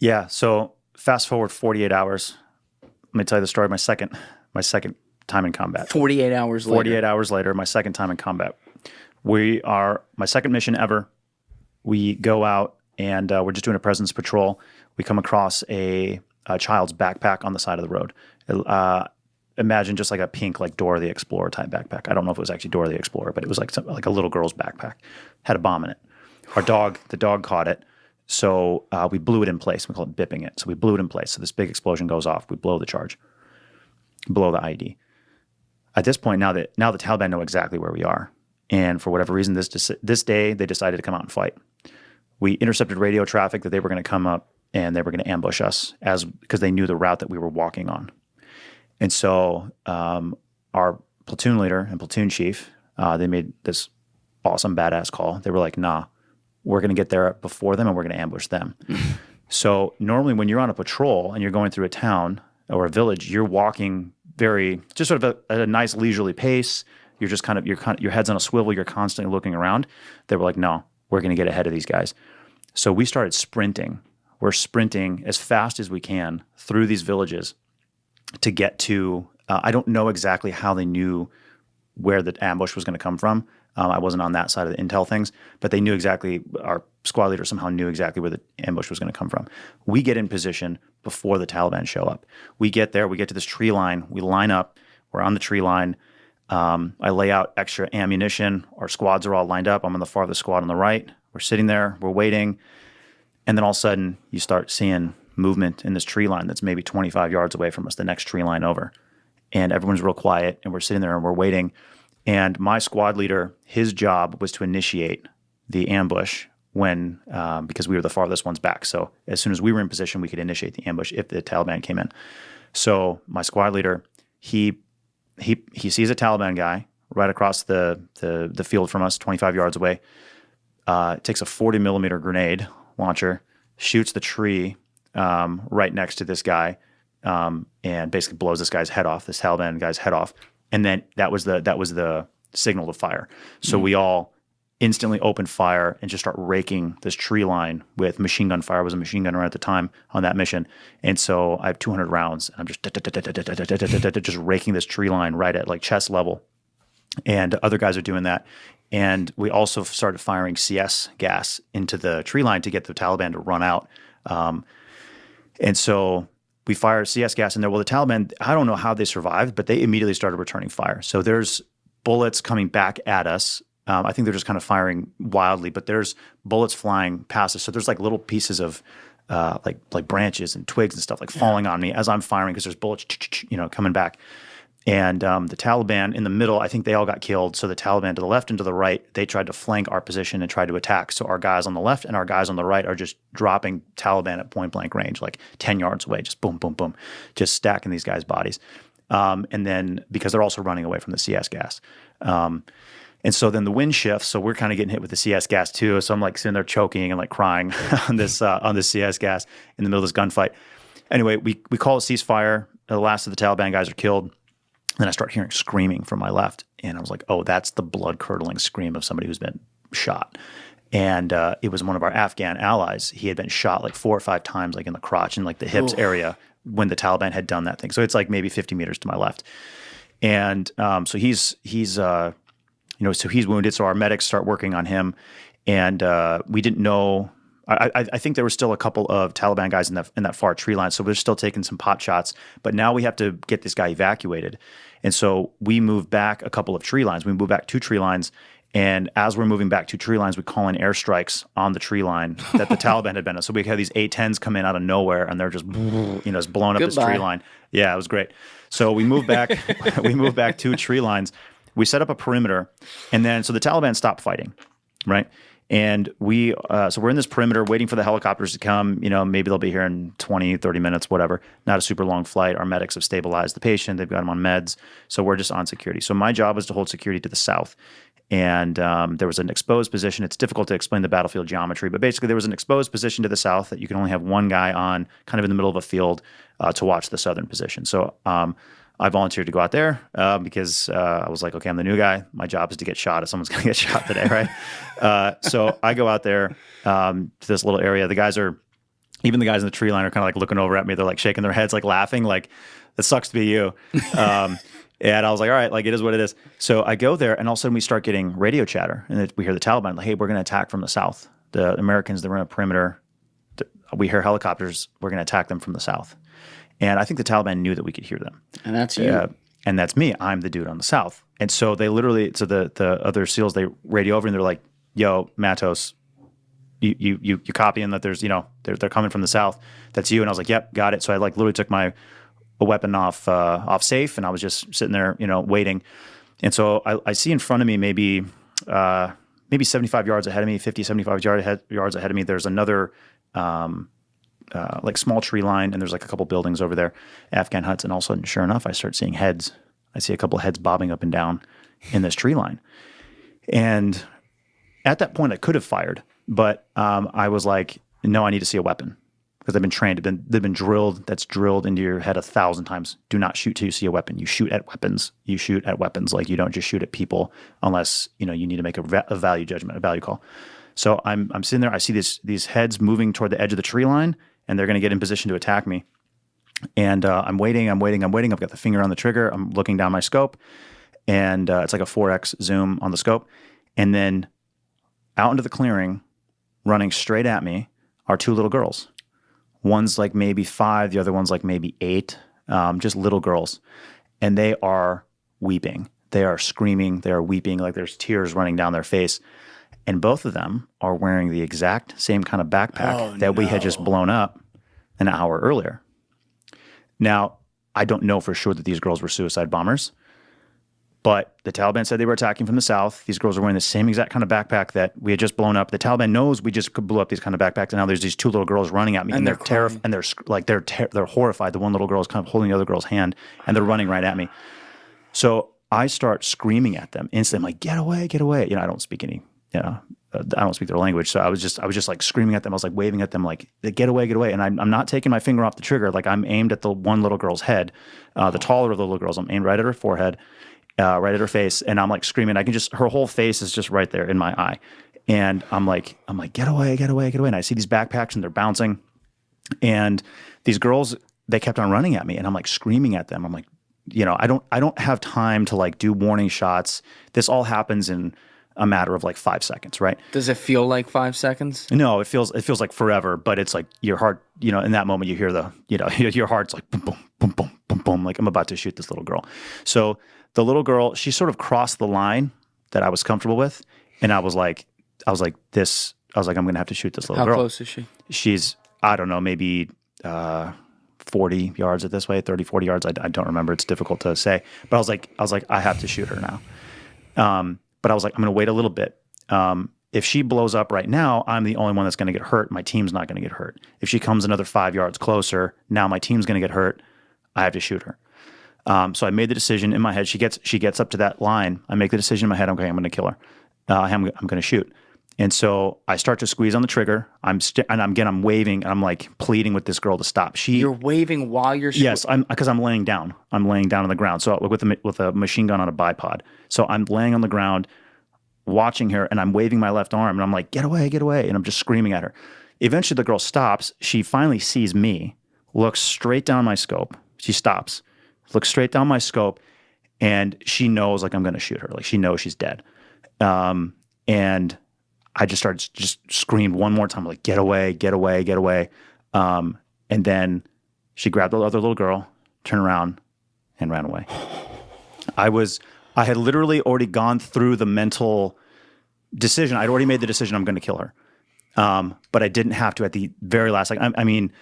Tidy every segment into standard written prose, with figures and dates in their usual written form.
Yeah. So fast forward 48 hours. Let me tell you the story of my second time in combat. 48 hours later. 48 hours later, my second time in combat. My second mission ever. We go out and we're just doing a presence patrol. We come across a child's backpack on the side of the road. Imagine just like a pink, like Dora the Explorer type backpack. I don't know if it was actually Dora the Explorer, but it was like a little girl's backpack. Had a bomb in it. The dog caught it. So we blew it in place. We call it bipping it. So we blew it in place. So this big explosion goes off. We blow the charge, blow the IED. At this point, now the Taliban know exactly where we are. And for whatever reason, this day, they decided to come out and fight. We intercepted radio traffic that they were going to come up and they were going to ambush us because they knew the route that we were walking on. And so our platoon leader and platoon chief, they made this awesome, badass call. They were like, nah, we're going to get there before them and we're going to ambush them. So normally when you're on a patrol and you're going through a town or a village, you're walking just sort of at a nice leisurely pace. You're just your head's on a swivel. You're constantly looking around. They were like, no, we're going to get ahead of these guys. So we started sprinting. We're sprinting as fast as we can through these villages to get to, I don't know exactly how they knew where the ambush was going to come from. I wasn't on that side of the intel things, but they knew exactly, our squad leader somehow knew exactly where the ambush was going to come from. We get in position before the Taliban show up. We get there, we get to this tree line, we line up, we're on the tree line. I lay out extra ammunition. Our squads are all lined up. I'm on the farthest squad on the right. We're sitting there, we're waiting. And then all of a sudden you start seeing movement in this tree line that's maybe 25 yards away from us, the next tree line over. And everyone's real quiet and we're sitting there and we're waiting. And my squad leader, his job was to initiate the ambush because we were the farthest ones back. So as soon as we were in position, we could initiate the ambush if the Taliban came in. So my squad leader, he sees a Taliban guy right across the field from us, 25 yards away, takes a 40 millimeter grenade launcher, shoots the tree right next to this guy, and basically blows this Taliban guy's head off. And then that was the signal to fire. So we all instantly open fire and just start raking this tree line with machine gun fire. I was a machine gunner at the time on that mission. And so I have 200 rounds and I'm just raking this tree line right at like chest level. And other guys are doing that. And we also started firing CS gas into the tree line to get the Taliban to run out. And so we fired CS gas in there. Well, the Taliban, I don't know how they survived, but they immediately started returning fire. So there's bullets coming back at us. I think they're just kind of firing wildly, but there's bullets flying past us. So there's like little pieces of like branches and twigs and stuff like falling on me as I'm firing because there's bullets, coming back. And the Taliban in the middle, I think they all got killed. So the Taliban to the left and to the right, they tried to flank our position and tried to attack. So our guys on the left and our guys on the right are just dropping Taliban at point blank range, like 10 yards away, just boom, boom, boom, just stacking these guys' bodies. And then because they're also running away from the CS gas. And so then the wind shifts, so we're kind of getting hit with the CS gas too. So I'm like sitting there choking and like crying on this CS gas in the middle of this gunfight. Anyway, we call a ceasefire. The last of the Taliban guys are killed. Then I start hearing screaming from my left, and I was like, "Oh, that's the blood-curdling scream of somebody who's been shot." And it was one of our Afghan allies. He had been shot like 4 or 5 times, like in the crotch and like the hips area when the Taliban had done that thing. So it's like maybe 50 meters to my left. And so he's wounded. So our medics start working on him, and we didn't know. I think there were still a couple of Taliban guys in that far tree line, so we're still taking some pot shots. But now we have to get this guy evacuated, and so we move back a couple of tree lines. We move back 2 tree lines, and as we're moving back 2 tree lines, we call in airstrikes on the tree line that the Taliban had been on. So we had these A-10s come in out of nowhere, and they're just just blowing up this tree line. Yeah, it was great. So we move back, 2 tree lines. We set up a perimeter, and then so the Taliban stopped fighting, right? And so we're in this perimeter waiting for the helicopters to come. Maybe they'll be here in 20, 30 minutes, whatever. Not a super long flight. Our medics have stabilized the patient. They've got him on meds. So we're just on security. So my job was to hold security to the south. And there was an exposed position. It's difficult to explain the battlefield geometry, but basically there was an exposed position to the south that you can only have one guy on kind of in the middle of a field to watch the southern position. So I volunteered to go out there because I was like, okay, I'm the new guy. My job is to get shot if someone's going to get shot today, right? So I go out there to this little area. The guys are Even the guys in the tree line are kind of like looking over at me. They're like shaking their heads, like laughing, like, "That sucks to be you." And I was like, "All right, like it is what it is." So I go there, and all of a sudden we start getting radio chatter, and we hear the Taliban like, "Hey, we're going to attack from the south. The Americans, they're in a perimeter. We hear helicopters. We're going to attack them from the south." And I think the Taliban knew that we could hear them. And that's you. And that's me. I'm the dude on the south. And so they literally, so the other SEALs, they radio over and they're like, "Yo, Mattos, you copying that there's, they're coming from the south. That's you." And I was like, "Yep, got it." So I like literally took my weapon off safe, and I was just sitting there, waiting. And so I see in front of me maybe 75 yards ahead of me, 50, 75 yards ahead of me, there's another like small tree line, and there's like a couple buildings over there, Afghan huts, and all of a sudden, sure enough, I start seeing heads. I see a couple of heads bobbing up and down in this tree line. And at that point, I could have fired, but I was like, no, I need to see a weapon, because they've been trained, they've been drilled. That's drilled into your head 1,000 times. Do not shoot till you see a weapon. You shoot at weapons. You shoot at weapons. Like, you don't just shoot at people unless you need to make a value judgment, a value call. So I'm sitting there. I see these heads moving toward the edge of the tree line, and they're going to get in position to attack me. And I'm waiting. I've got the finger on the trigger. I'm looking down my scope, and it's like a 4x zoom on the scope. And then out into the clearing, running straight at me, are two little girls. One's like maybe 5, the other one's like maybe 8, just little girls. And they are weeping. They are screaming. They are weeping, like there's tears running down their face. And both of them are wearing the exact same kind of backpack that we had just blown up an hour earlier. Now, I don't know for sure that these girls were suicide bombers, but the Taliban said they were attacking from the south. These girls are wearing the same exact kind of backpack that we had just blown up. The Taliban knows we just blew up these kind of backpacks, and now there's these two little girls running at me, and they're terrified, and they're horrified. The one little girl is kind of holding the other girl's hand, and they're running right at me. So I start screaming at them instantly. I'm like, "Get away, get away!" I don't speak any. I don't speak their language, so I was just like screaming at them. I was like waving at them, like, "Get away, get away!" And I'm not taking my finger off the trigger. Like, I'm aimed at the one little girl's head, the taller of the little girls. I'm aimed right at her forehead, right at her face, and I'm like screaming. Her whole face is just right there in my eye, and I'm like, "Get away, get away, get away!" And I see these backpacks, and they're bouncing, and these girls, they kept on running at me, and I'm like screaming at them. I'm like, I don't have time to like do warning shots. This all happens in a matter of like 5 seconds, right? Does it feel like 5 seconds? No, it feels like forever, but it's like your heart, in that moment you hear your heart's like boom, boom, boom, boom, boom, boom, like I'm about to shoot this little girl. So the little girl, she sort of crossed the line that I was comfortable with, and I was like, I'm going to have to shoot this little girl. How close is she? She's, I don't know, maybe 40 yards at this way, 30, 40 yards. I don't remember. It's difficult to say, but I was like, I have to shoot her now. But I was like, I'm going to wait a little bit. If she blows up right now, I'm the only one that's going to get hurt. My team's not going to get hurt. If she comes another 5 yards closer, now my team's going to get hurt. I have to shoot her. So I made the decision in my head. She gets up to that line. I make the decision in my head. Okay, I'm going to kill her. I'm going to shoot. And so I start to squeeze on the trigger. I'm waving, and I'm like pleading with this girl to stop. You're waving while you're yes, because I'm laying down. I'm laying down on the ground. So with a machine gun on a bipod. So I'm laying on the ground, watching her, and I'm waving my left arm, and I'm like, "Get away, get away!" And I'm just screaming at her. Eventually, the girl stops. She finally sees me, looks straight down my scope. She stops, looks straight down my scope, and she knows like I'm going to shoot her. Like, she knows she's dead. And I just screamed one more time, like, "Get away, get away, get away." And then she grabbed the other little girl, turned around, and ran away. I had literally already gone through the mental decision. I'd already made the decision I'm going to kill her. But I didn't have to at the very last. Like, I mean,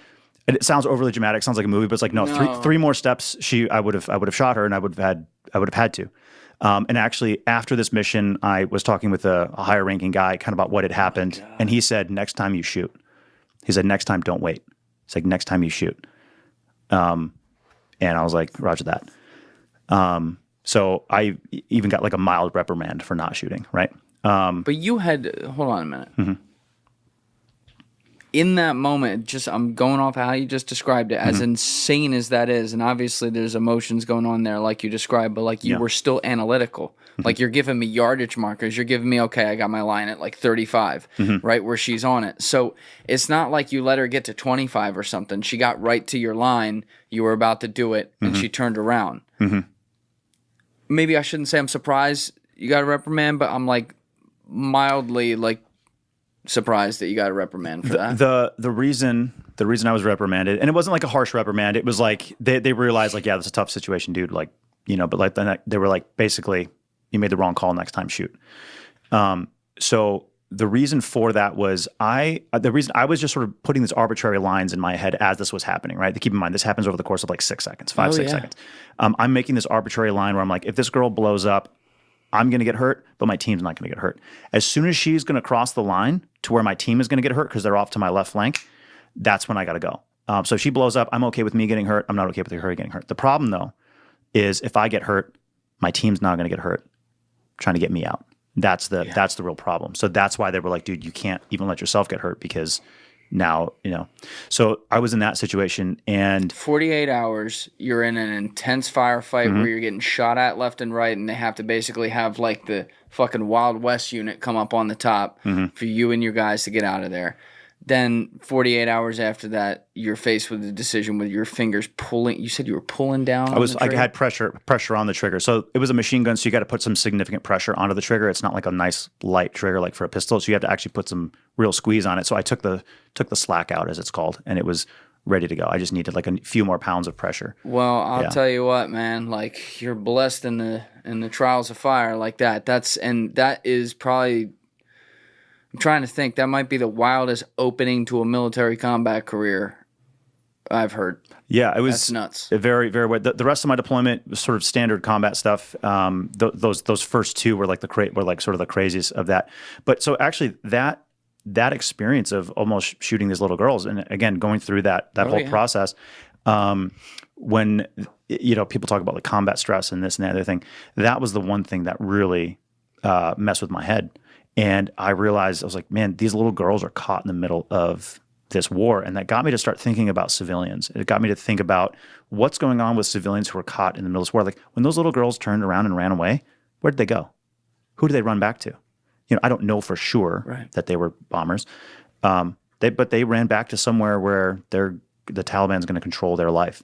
it sounds overly dramatic. Sounds like a movie, but it's like, no. Three more steps. I would have shot her, and I would have had to. And actually, after this mission, I was talking with a higher ranking guy kind of about what had happened. And he said, "Next time you shoot." He said, "Next time, don't wait." It's like, "Next time you shoot." And I was like, "Roger that." So I even got like a mild reprimand for not shooting, right? But you had, hold on a minute. Mm-hmm. in that moment, just I'm going off how you just described it, as insane as that is, and obviously there's emotions going on there like you described, but like you were still analytical. Like you're giving me yardage markers. You're giving me, okay, I got my line at like 35, right where she's on it. So it's not like you let her get to 25 or something. She got right to your line. You were about to do it, and she turned around. Maybe I shouldn't say I'm surprised you got a reprimand, but I'm like mildly like surprised that you got a reprimand for that. The reason I was reprimanded, and it wasn't like a harsh reprimand. It was like they realized like, yeah, that's a tough situation, dude. Like, you know, but like then they were like, basically, you made the wrong call. Next time, shoot. So the reason for that was I was just sort of putting these arbitrary lines in my head as this was happening. Right. Keep in mind, this happens over the course of like 6 seconds, 6 seconds. I'm making this arbitrary line where I'm like, if this girl blows up, I'm going to get hurt, but my team's not going to get hurt. As soon as she's going to cross the line to where my team is going to get hurt because they're off to my left flank, that's when I got to go. So if she blows up, I'm okay with me getting hurt. I'm not okay with her getting hurt. The problem, though, is if I get hurt, my team's not going to get hurt trying to get me out. That's the real problem. So that's why they were like, dude, you can't even let yourself get hurt because now, you know. So I was in that situation, and 48 hours, you're in an intense firefight where you're getting shot at left and right, and they have to basically have like the fucking Wild West unit come up on the top for you and your guys to get out of there. Then 48 hours after that, you're faced with the decision with your fingers pulling. You said you were pulling down. I had pressure on the trigger. So it was a machine gun, so you got to put some significant pressure onto the trigger. It's not like a nice light trigger like for a pistol. So you have to actually put some real squeeze on it. So I took the slack out, as it's called, and it was ready to go. I just needed like a few more pounds of pressure. Well, I'll tell you what, man. Like you're blessed in the trials of fire like that. That is probably. I'm trying to think. That might be the wildest opening to a military combat career I've heard. Yeah, it was That's nuts. Very, very weird. The rest of my deployment was sort of standard combat stuff. Those first two were like sort of the craziest of that. But so actually that experience of almost shooting these little girls, and again going through that whole process, when you know people talk about like combat stress and this and that other thing, that was the one thing that really messed with my head. And I realized, I was like, man, these little girls are caught in the middle of this war. And that got me to start thinking about civilians. It got me to think about what's going on with civilians who are caught in the middle of this war. Like when those little girls turned around and ran away, where did they go? Who did they run back to? You know, I don't know for sure that they were bombers. But they ran back to somewhere where the Taliban's going to control their life.